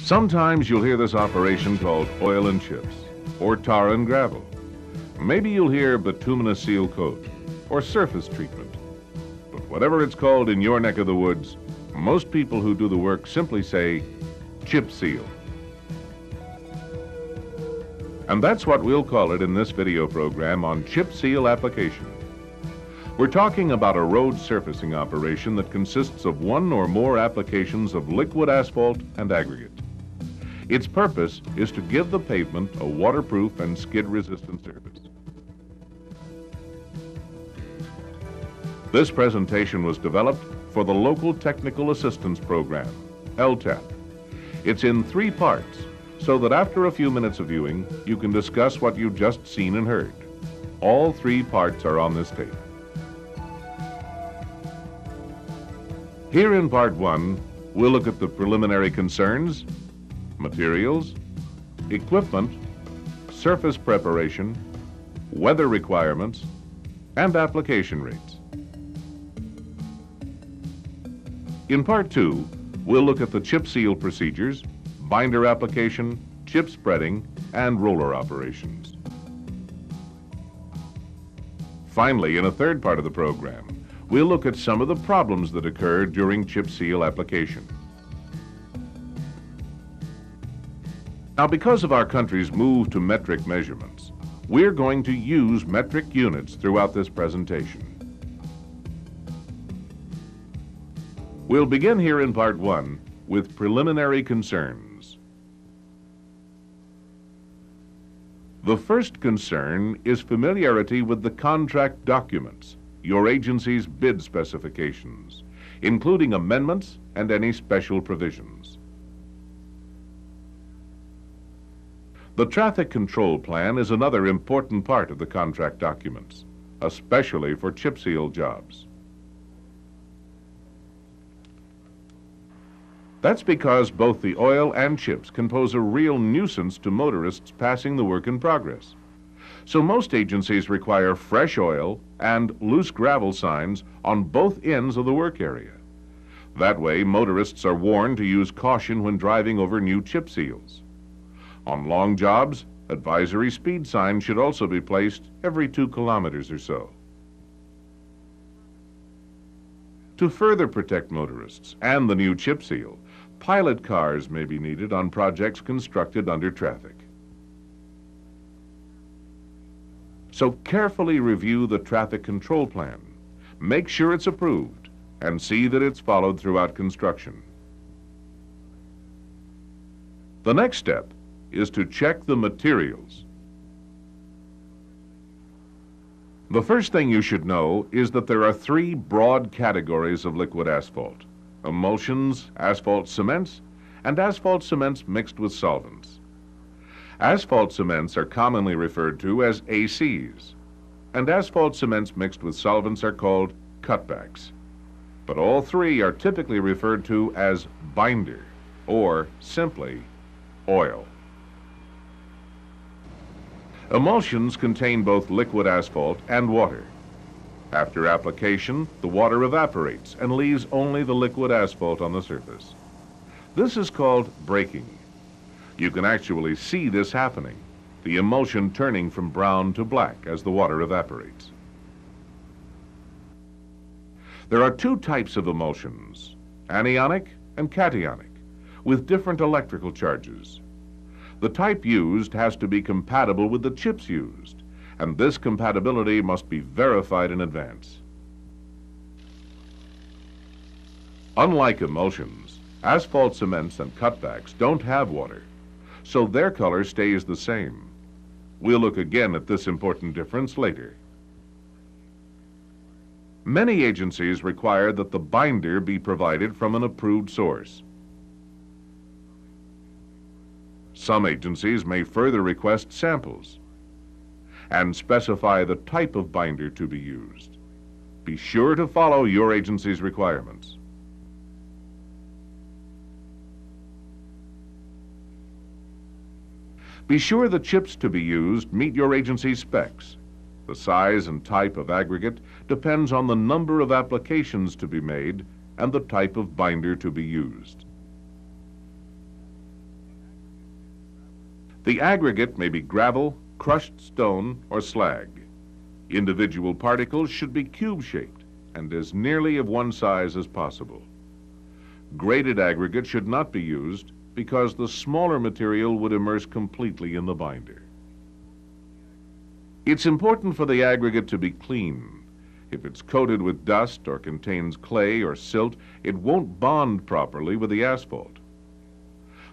Sometimes you'll hear this operation called oil and chips, or tar and gravel. Maybe you'll hear bituminous seal coat, or surface treatment. But whatever it's called in your neck of the woods, most people who do the work simply say, chip seal. And that's what we'll call it in this video program on chip seal application. We're talking about a road surfacing operation that consists of one or more applications of liquid asphalt and aggregate. Its purpose is to give the pavement a waterproof and skid-resistant surface. This presentation was developed for the Local Technical Assistance Program, LTAP. It's in 3 parts, so that after a few minutes of viewing, you can discuss what you've just seen and heard. All 3 parts are on this tape. Here in Part 1, we'll look at the preliminary concerns, materials, equipment, surface preparation, weather requirements, and application rates. In Part 2, we'll look at the chip seal procedures, binder application, chip spreading, and roller operations. Finally, in a 3rd part of the program, we'll look at some of the problems that occur during chip seal application. Now, because of our country's move to metric measurements, we're going to use metric units throughout this presentation. We'll begin here in Part 1 with preliminary concerns. The first concern is familiarity with the contract documents, your agency's bid specifications, including amendments and any special provisions. The traffic control plan is another important part of the contract documents, especially for chip seal jobs. That's because both the oil and chips can pose a real nuisance to motorists passing the work in progress. So most agencies require fresh oil and loose gravel signs on both ends of the work area. That way, motorists are warned to use caution when driving over new chip seals. On long jobs, advisory speed signs should also be placed every 2 kilometers or so. To further protect motorists and the new chip seal, pilot cars may be needed on projects constructed under traffic. So carefully review the traffic control plan. Make sure it's approved and see that it's followed throughout construction. The next step is to check the materials. The first thing you should know is that there are 3 broad categories of liquid asphalt: emulsions, asphalt cements, and asphalt cements mixed with solvents. Asphalt cements are commonly referred to as ACs, and asphalt cements mixed with solvents are called cutbacks. But all 3 are typically referred to as binder, or simply oil. Emulsions contain both liquid asphalt and water. After application, the water evaporates and leaves only the liquid asphalt on the surface. This is called breaking. You can actually see this happening, the emulsion turning from brown to black as the water evaporates. There are 2 types of emulsions, anionic and cationic, with different electrical charges. The type used has to be compatible with the chips used, and this compatibility must be verified in advance. Unlike emulsions, asphalt cements and cutbacks don't have water, so their color stays the same. We'll look again at this important difference later. Many agencies require that the binder be provided from an approved source. Some agencies may further request samples and specify the type of binder to be used. Be sure to follow your agency's requirements. Be sure the chips to be used meet your agency's specs. The size and type of aggregate depends on the number of applications to be made and the type of binder to be used. The aggregate may be gravel, crushed stone, or slag. Individual particles should be cube-shaped and as nearly of one size as possible. Graded aggregate should not be used because the smaller material would immerse completely in the binder. It's important for the aggregate to be clean. If it's coated with dust or contains clay or silt, it won't bond properly with the asphalt.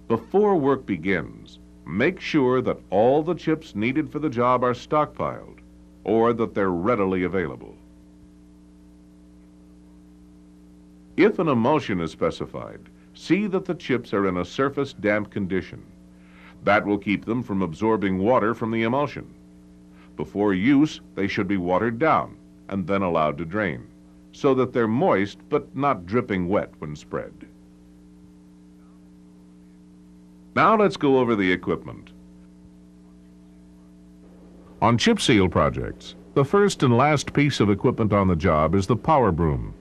Before work begins, make sure that all the chips needed for the job are stockpiled or that they're readily available. If an emulsion is specified, see that the chips are in a surface damp condition. That will keep them from absorbing water from the emulsion. Before use, they should be watered down and then allowed to drain, so that they're moist but not dripping wet when spread. Now let's go over the equipment. On chip seal projects, the first and last piece of equipment on the job is the power broom.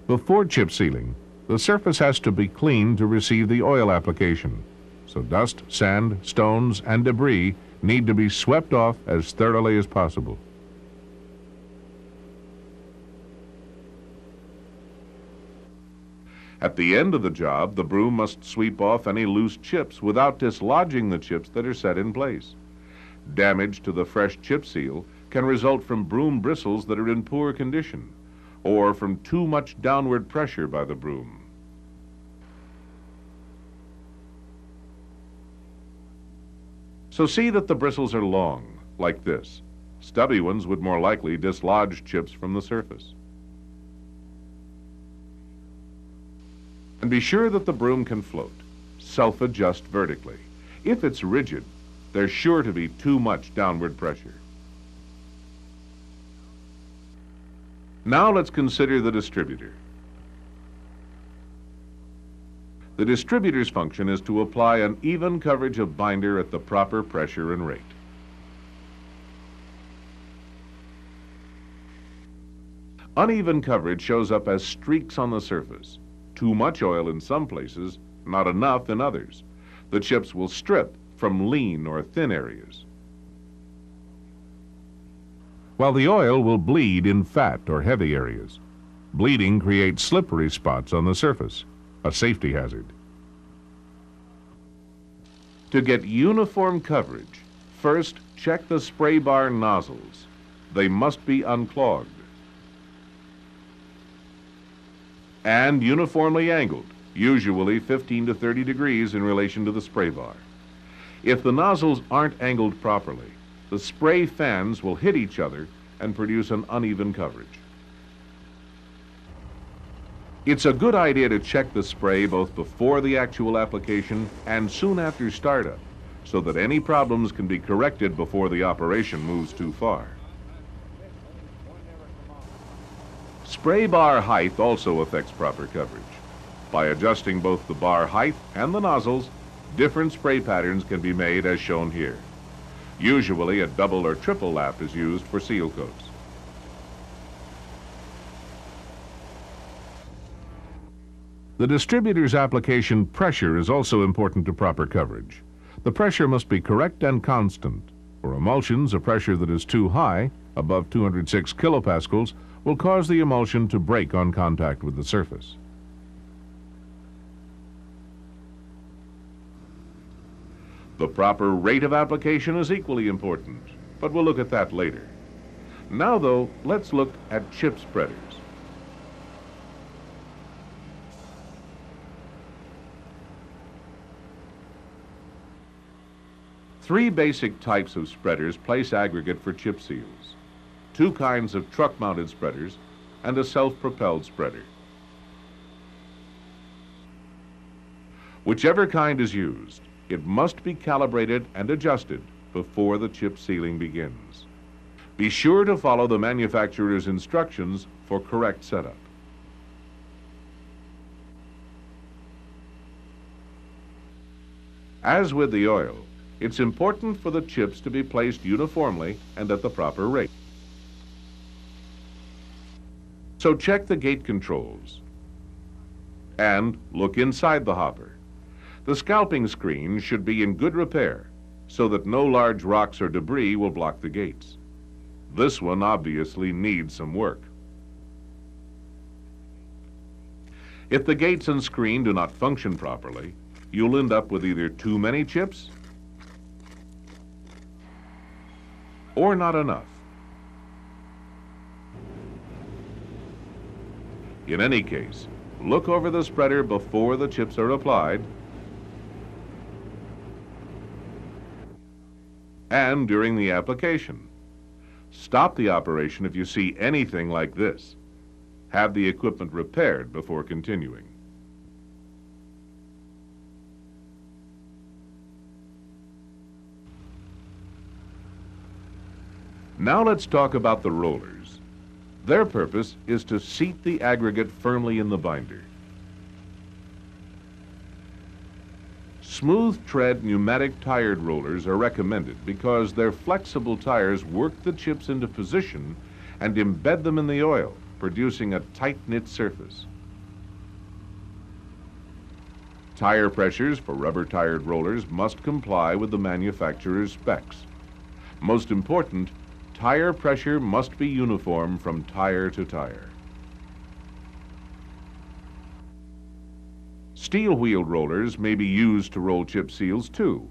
Before chip sealing, the surface has to be cleaned to receive the oil application, so dust, sand, stones, and debris need to be swept off as thoroughly as possible. At the end of the job, the broom must sweep off any loose chips without dislodging the chips that are set in place. Damage to the fresh chip seal can result from broom bristles that are in poor condition or from too much downward pressure by the broom. So see that the bristles are long, like this. Stubby ones would more likely dislodge chips from the surface. And be sure that the broom can float. Self-adjust vertically. If it's rigid, there's sure to be too much downward pressure. Now let's consider the distributor. The distributor's function is to apply an even coverage of binder at the proper pressure and rate. Uneven coverage shows up as streaks on the surface. Too much oil in some places, not enough in others. The chips will strip from lean or thin areas, while the oil will bleed in fat or heavy areas. Bleeding creates slippery spots on the surface, a safety hazard. To get uniform coverage, first check the spray bar nozzles. They must be unclogged and uniformly angled, usually 15 to 30 degrees in relation to the spray bar. If the nozzles aren't angled properly, the spray fans will hit each other and produce an uneven coverage. It's a good idea to check the spray both before the actual application and soon after startup, so that any problems can be corrected before the operation moves too far. Spray bar height also affects proper coverage. By adjusting both the bar height and the nozzles, different spray patterns can be made as shown here. Usually a double or triple lap is used for seal coats. The distributor's application pressure is also important to proper coverage. The pressure must be correct and constant. For emulsions, a pressure that is too high, above 206 kilopascals, will cause the emulsion to break on contact with the surface. The proper rate of application is equally important, but we'll look at that later. Now, though, let's look at chip spreaders. Three basic types of spreaders place aggregate for chip seals. Two kinds of truck-mounted spreaders and a self-propelled spreader. Whichever kind is used, it must be calibrated and adjusted before the chip sealing begins. Be sure to follow the manufacturer's instructions for correct setup. As with the oil, it's important for the chips to be placed uniformly and at the proper rate. So check the gate controls and look inside the hopper. The scalping screen should be in good repair. so that no large rocks or debris will block the gates. This one obviously needs some work. If the gates and screen do not function properly, you'll end up with either too many chips or not enough. In any case, look over the spreader before the chips are applied and during the application. Stop the operation if you see anything like this. Have the equipment repaired before continuing. Now let's talk about the rollers. Their purpose is to seat the aggregate firmly in the binder. Smooth tread pneumatic tired rollers are recommended because their flexible tires work the chips into position and embed them in the oil, producing a tight-knit surface. Tire pressures for rubber-tired rollers must comply with the manufacturer's specs. Most important, tire pressure must be uniform from tire to tire. Steel-wheeled rollers may be used to roll chip seals too.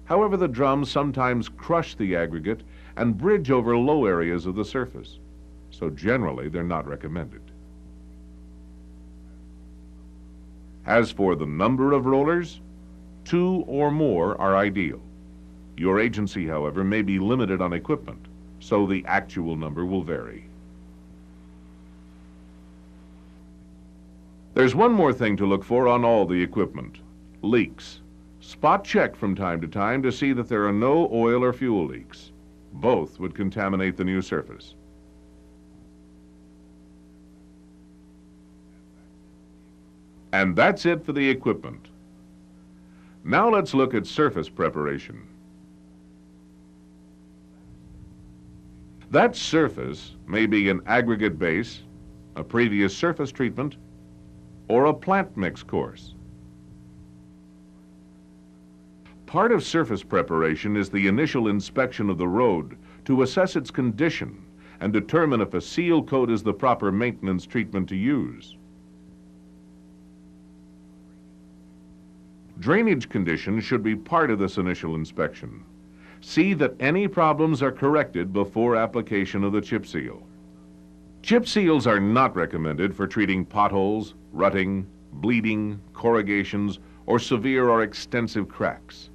However, the drums sometimes crush the aggregate and bridge over low areas of the surface, so generally they're not recommended. As for the number of rollers, 2 or more are ideal. Your agency, however, may be limited on equipment, so the actual number will vary. There's one more thing to look for on all the equipment: leaks. Spot check from time to time to see that there are no oil or fuel leaks. Both would contaminate the new surface. And that's it for the equipment. Now let's look at surface preparation. That surface may be an aggregate base, a previous surface treatment, or a plant mix course. Part of surface preparation is the initial inspection of the road to assess its condition and determine if a seal coat is the proper maintenance treatment to use. Drainage conditions should be part of this initial inspection. See that any problems are corrected before application of the chip seal. Chip seals are not recommended for treating potholes, rutting, bleeding, corrugations, or severe or extensive cracks.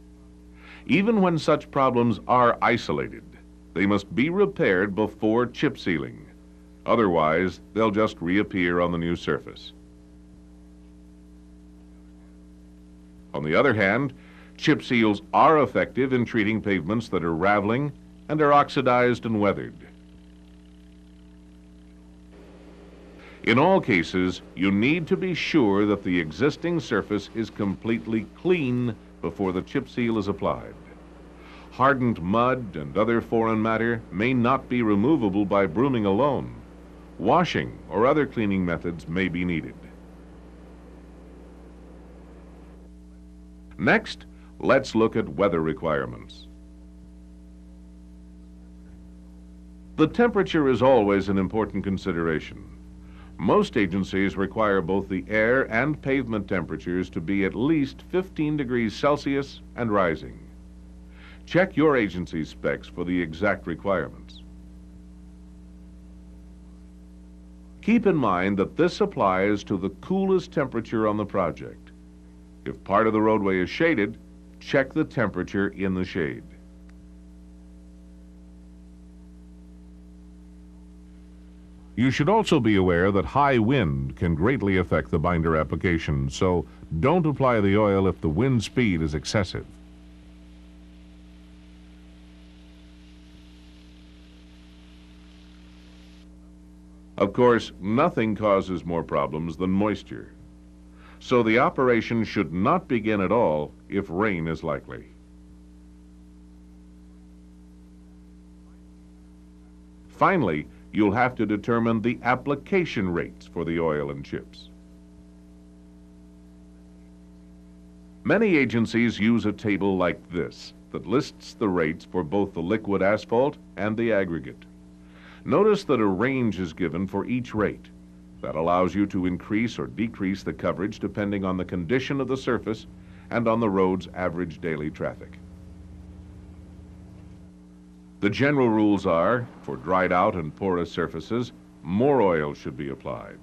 Even when such problems are isolated, they must be repaired before chip sealing. Otherwise, they'll just reappear on the new surface. On the other hand, chip seals are effective in treating pavements that are raveling and are oxidized and weathered. In all cases, you need to be sure that the existing surface is completely clean before the chip seal is applied. Hardened mud and other foreign matter may not be removable by brooming alone. Washing or other cleaning methods may be needed. Next, let's look at weather requirements. The temperature is always an important consideration. Most agencies require both the air and pavement temperatures to be at least 15 degrees Celsius and rising. Check your agency's specs for the exact requirements. Keep in mind that this applies to the coolest temperature on the project. If part of the roadway is shaded, check the temperature in the shade. You should also be aware that high wind can greatly affect the binder application, so don't apply the oil if the wind speed is excessive. Of course, nothing causes more problems than moisture, so the operation should not begin at all if rain is likely. Finally, you'll have to determine the application rates for the oil and chips. Many agencies use a table like this. that lists the rates for both the liquid asphalt and the aggregate. Notice that a range is given for each rate. That allows you to increase or decrease the coverage depending on the condition of the surface and on the road's average daily traffic. The general rules are, for dried out and porous surfaces, more oil should be applied.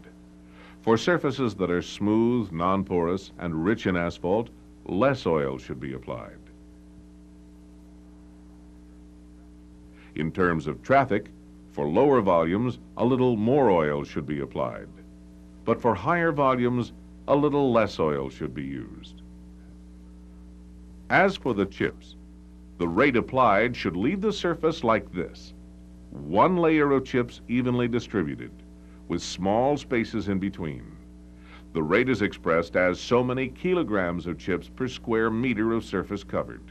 For surfaces that are smooth, non-porous, and rich in asphalt, less oil should be applied. In terms of traffic, for lower volumes, a little more oil should be applied. But for higher volumes, a little less oil should be used. As for the chips, the rate applied should leave the surface like this: one layer of chips evenly distributed, with small spaces in between. The rate is expressed as so many kilograms of chips per square meter of surface covered.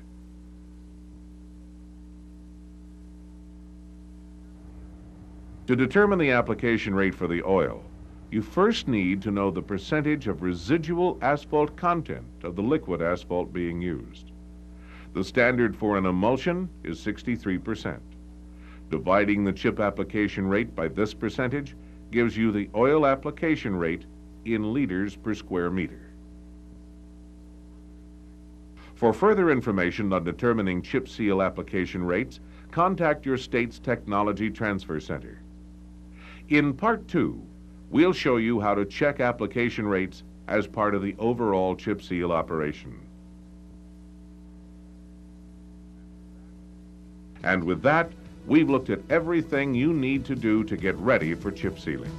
To determine the application rate for the oil, you first need to know the percentage of residual asphalt content of the liquid asphalt being used. The standard for an emulsion is 63%. Dividing the chip application rate by this percentage gives you the oil application rate in liters per square meter. For further information on determining chip seal application rates, contact your state's Technology Transfer Center. In Part 2, we'll show you how to check application rates as part of the overall chip seal operation. And with that, we've looked at everything you need to do to get ready for chip sealing.